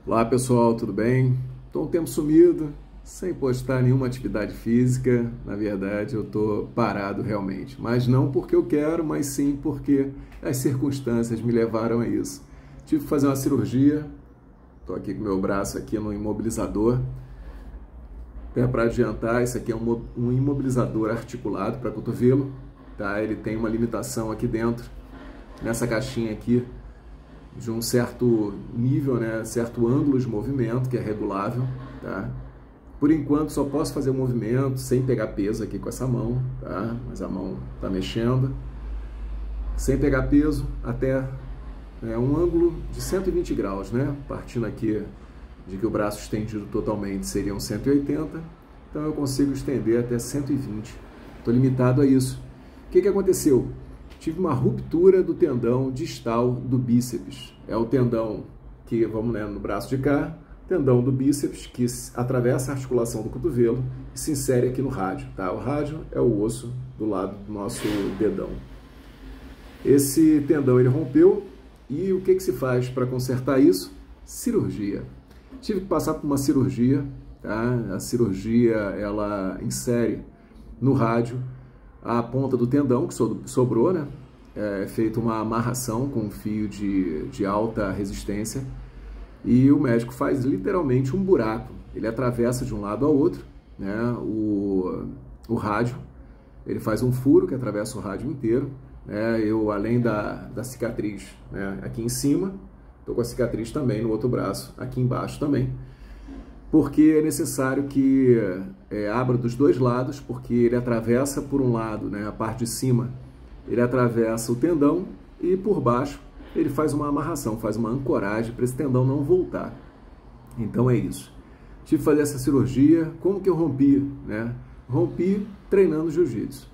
Olá pessoal, tudo bem? Estou um tempo sumido, sem postar nenhuma atividade física. Na verdade, eu estou parado realmente. Mas não porque eu quero, mas sim porque as circunstâncias me levaram a isso. Tive que fazer uma cirurgia, estou aqui com meu braço aqui no imobilizador. Até para adiantar, isso aqui é um imobilizador articulado para cotovelo, tá? Ele tem uma limitação aqui dentro, nessa caixinha aqui, de um certo nível, né, certo ângulo de movimento que é regulável, tá? Por enquanto só posso fazer o movimento sem pegar peso aqui com essa mão, tá? Mas a mão tá mexendo. Sem pegar peso até um ângulo de 120 graus, né? Partindo aqui de que o braço estendido totalmente seriam 180, então eu consigo estender até 120. Estou limitado a isso. O que aconteceu? Tive uma ruptura do tendão distal do bíceps. É o tendão que, vamos no braço de cá, tendão do bíceps que atravessa a articulação do cotovelo e se insere aqui no rádio, tá? O rádio é o osso do lado do nosso dedão. Esse tendão ele rompeu e o que se faz para consertar isso? Cirurgia. Tive que passar por uma cirurgia, tá? A cirurgia ela insere no rádio a ponta do tendão que sobrou, né? É feita uma amarração com um fio de alta resistência e o médico faz literalmente um buraco. Ele atravessa de um lado ao outro, né? O rádio, ele faz um furo que atravessa o rádio inteiro, né? Eu, além da cicatriz, né, aqui em cima, estou com a cicatriz também no outro braço, aqui embaixo também, porque é necessário que abra dos dois lados, porque ele atravessa por um lado, né, a parte de cima, ele atravessa o tendão e por baixo ele faz uma amarração, faz uma ancoragem para esse tendão não voltar. Então é isso. Tive que fazer essa cirurgia. Como que eu rompi, né? Rompi treinando jiu-jitsu.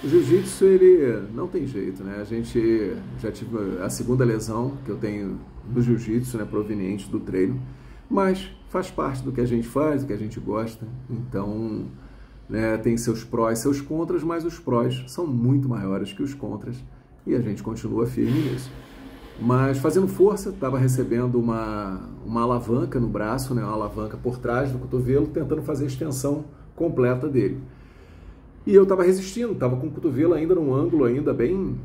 O jiu-jitsu, ele não tem jeito, né? A gente já tive a segunda lesão que eu tenho no jiu-jitsu, né, proveniente do treino, mas faz parte do que a gente faz, do que a gente gosta. Então, né, tem seus prós e seus contras, mas os prós são muito maiores que os contras e a gente continua firme nisso. Mas fazendo força, estava recebendo uma alavanca no braço, né, uma alavanca por trás do cotovelo, tentando fazer a extensão completa dele. E eu estava resistindo, estava com o cotovelo ainda num ângulo ainda bem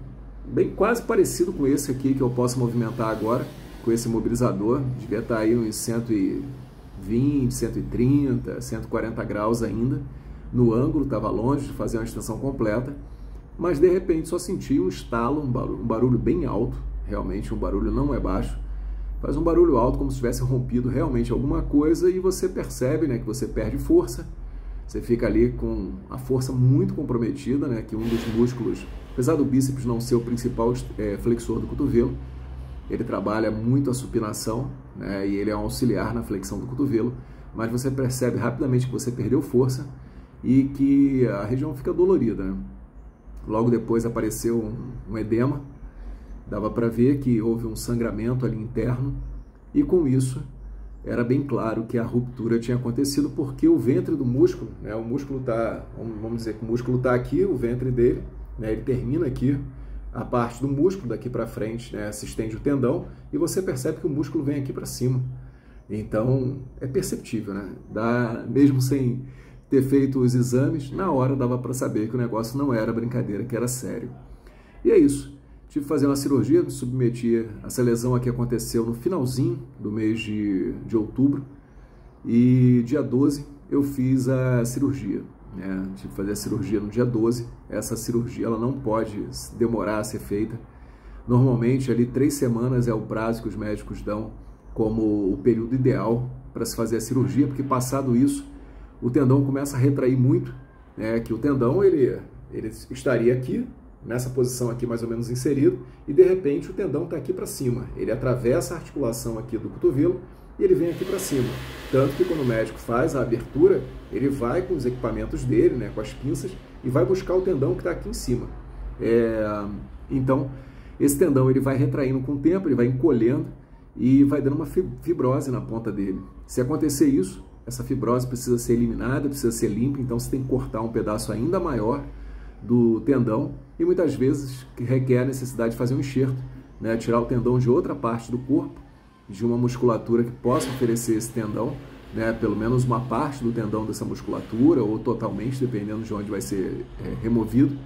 quase parecido com esse aqui que eu posso movimentar agora, com esse imobilizador. Devia estar aí uns 120, 130, 140 graus ainda. No ângulo, estava longe de fazer uma extensão completa. Mas de repente só senti um estalo, um barulho bem alto. Realmente um barulho não é baixo. Faz um barulho alto como se tivesse rompido realmente alguma coisa e você percebe, né, que você perde força. Você fica ali com a força muito comprometida, né? Que um dos músculos, apesar do bíceps não ser o principal flexor do cotovelo, ele trabalha muito a supinação, né? E ele é um auxiliar na flexão do cotovelo, mas você percebe rapidamente que você perdeu força e que a região fica dolorida, né? Logo depois apareceu um edema, dava para ver que houve um sangramento ali interno e com isso era bem claro que a ruptura tinha acontecido porque o ventre do músculo, né, o músculo está, vamos dizer que o músculo está aqui, o ventre dele, né, ele termina aqui, a parte do músculo daqui para frente, né, se estende o tendão e você percebe que o músculo vem aqui para cima. Então é perceptível, né? Mesmo sem ter feito os exames, na hora dava para saber que o negócio não era brincadeira, que era sério. E é isso. Tive que fazer uma cirurgia, me submeti. Essa lesão aqui aconteceu no finalzinho do mês de outubro e dia 12 eu fiz a cirurgia, né? Tive que fazer a cirurgia no dia 12. Essa cirurgia ela não pode demorar a ser feita. Normalmente ali 3 semanas é o prazo que os médicos dão como o período ideal para se fazer a cirurgia, porque passado isso o tendão começa a retrair muito, né? Que o tendão ele estaria aqui, nessa posição aqui mais ou menos inserido, e de repente o tendão está aqui para cima. Ele atravessa a articulação aqui do cotovelo e ele vem aqui para cima. Tanto que quando o médico faz a abertura, ele vai com os equipamentos dele, né, com as pinças, e vai buscar o tendão que está aqui em cima. Então, esse tendão ele vai retraindo com o tempo, ele vai encolhendo e vai dando uma fibrose na ponta dele. Se acontecer isso, essa fibrose precisa ser eliminada, precisa ser limpa, então você tem que cortar um pedaço ainda maior do tendão e muitas vezes requer a necessidade de fazer um enxerto, né? Tirar o tendão de outra parte do corpo de uma musculatura que possa oferecer esse tendão, né, pelo menos uma parte do tendão dessa musculatura, ou totalmente, dependendo de onde vai ser removido.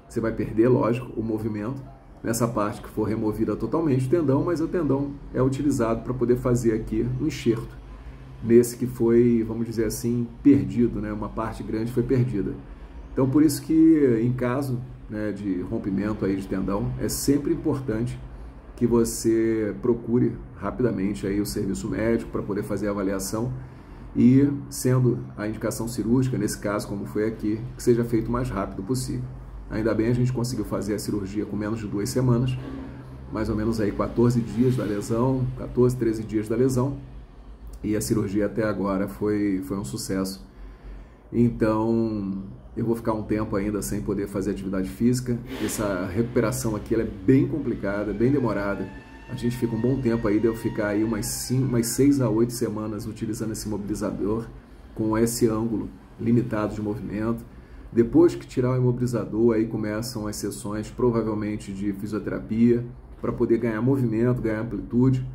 Você vai perder, lógico, o movimento nessa parte que for removida totalmente o tendão, mas o tendão é utilizado para poder fazer aqui um enxerto, nesse que foi, vamos dizer assim, perdido, né, uma parte grande foi perdida. Então, por isso que em caso, né, de rompimento aí de tendão, é sempre importante que você procure rapidamente aí o serviço médico para poder fazer a avaliação e, sendo a indicação cirúrgica, nesse caso, como foi aqui, que seja feito o mais rápido possível. Ainda bem a gente conseguiu fazer a cirurgia com menos de 2 semanas, mais ou menos aí 14 dias da lesão, 14, 13 dias da lesão, e a cirurgia até agora foi um sucesso. Então, eu vou ficar um tempo ainda sem poder fazer atividade física. Essa recuperação aqui ela é bem complicada, bem demorada. A gente fica um bom tempo aí, de eu ficar aí umas 6 a 8 semanas utilizando esse imobilizador com esse ângulo limitado de movimento. Depois que tirar o imobilizador, aí começam as sessões provavelmente de fisioterapia para poder ganhar movimento, ganhar amplitude.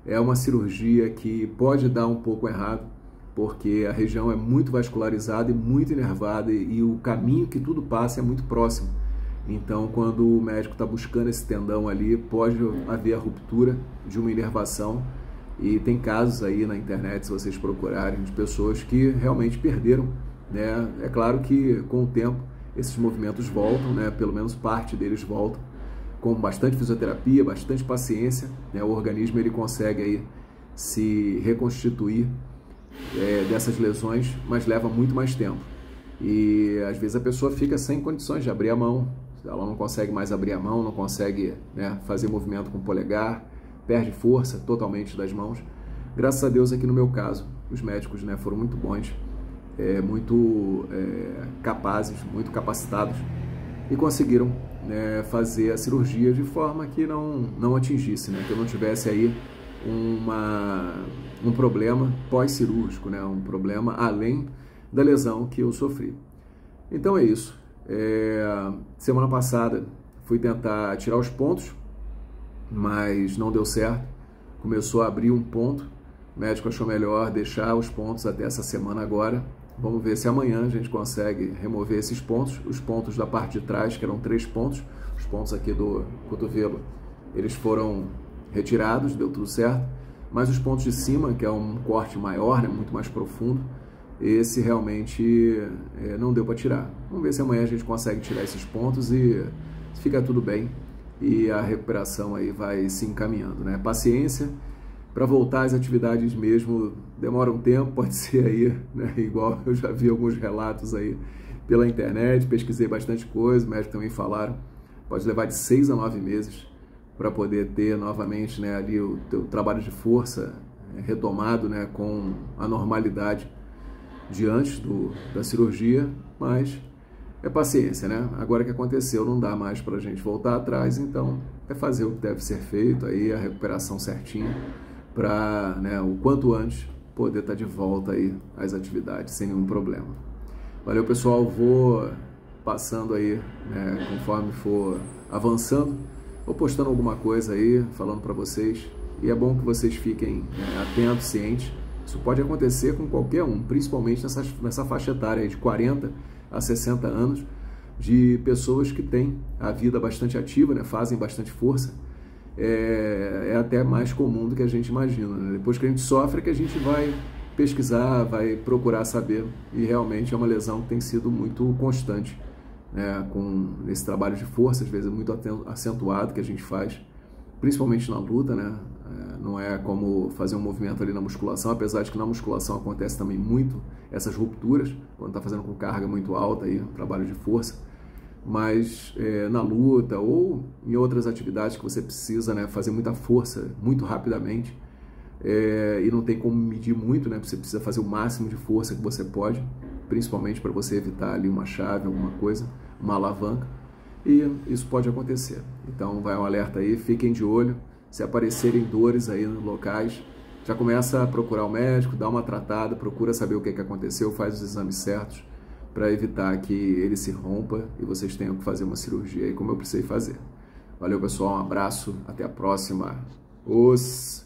É uma cirurgia que pode dar um pouco errado, porque a região é muito vascularizada e muito inervada e o caminho que tudo passa é muito próximo. Então, quando o médico está buscando esse tendão ali, pode haver a ruptura de uma inervação. E tem casos aí na internet, se vocês procurarem, de pessoas que realmente perderam, né? É claro que com o tempo esses movimentos voltam, né? Pelo menos parte deles voltam, com bastante fisioterapia, bastante paciência, né? O organismo ele consegue aí se reconstituir dessas lesões, mas leva muito mais tempo. E às vezes a pessoa fica sem condições de abrir a mão, ela não consegue mais abrir a mão, não consegue, né, fazer movimento com o polegar, perde força totalmente das mãos. Graças a Deus aqui no meu caso, os médicos, né, foram muito bons, muito capazes, muito capacitados e conseguiram, né, fazer a cirurgia de forma que não atingisse, né, que eu não tivesse aí um problema pós-cirúrgico, né, um problema além da lesão que eu sofri. Então é isso. Semana passada fui tentar tirar os pontos, mas não deu certo. Começou a abrir um ponto, o médico achou melhor deixar os pontos até essa semana agora. Vamos ver se amanhã a gente consegue remover esses pontos, os pontos da parte de trás, que eram 3 pontos, os pontos aqui do cotovelo, eles foram retirados, deu tudo certo, mas os pontos de cima, que é um corte maior, né, muito mais profundo, esse realmente não deu para tirar. Vamos ver se amanhã a gente consegue tirar esses pontos e fica tudo bem e a recuperação aí vai se encaminhando, né? Paciência, para voltar às atividades mesmo demora um tempo, pode ser aí, né, igual eu já vi alguns relatos aí pela internet, pesquisei bastante coisa, os médicos também falaram, pode levar de 6 a 9 meses para poder ter novamente, né, ali o teu trabalho de força retomado, né, com a normalidade de antes da cirurgia, mas é paciência, né? Agora que aconteceu, não dá mais para a gente voltar atrás, então é fazer o que deve ser feito, aí a recuperação certinha, para, né, o quanto antes poder estar de volta aí às atividades sem nenhum problema. Valeu, pessoal, vou passando aí, né, conforme for avançando, vou postando alguma coisa aí, falando para vocês, e é bom que vocês fiquem, né, atentos, cientes. Isso pode acontecer com qualquer um, principalmente nessa faixa etária de 40 a 60 anos, de pessoas que têm a vida bastante ativa, né, fazem bastante força. É até mais comum do que a gente imagina, né? Depois que a gente sofre, que a gente vai pesquisar, vai procurar saber, e realmente é uma lesão que tem sido muito constante, né, com esse trabalho de força, às vezes muito acentuado que a gente faz, principalmente na luta, né? Não é como fazer um movimento ali na musculação, apesar de que na musculação acontece também muito essas rupturas, quando está fazendo com carga muito alta, aí, trabalho de força, mas na luta ou em outras atividades que você precisa, né, fazer muita força muito rapidamente, e não tem como medir muito, né, você precisa fazer o máximo de força que você pode, principalmente para você evitar ali uma chave, alguma coisa, uma alavanca, e isso pode acontecer. Então vai um alerta aí, fiquem de olho. Se aparecerem dores aí nos locais, já começa a procurar o médico, dá uma tratada, procura saber o que aconteceu, faz os exames certos para evitar que ele se rompa e vocês tenham que fazer uma cirurgia aí como eu precisei fazer. Valeu, pessoal, um abraço, até a próxima. Os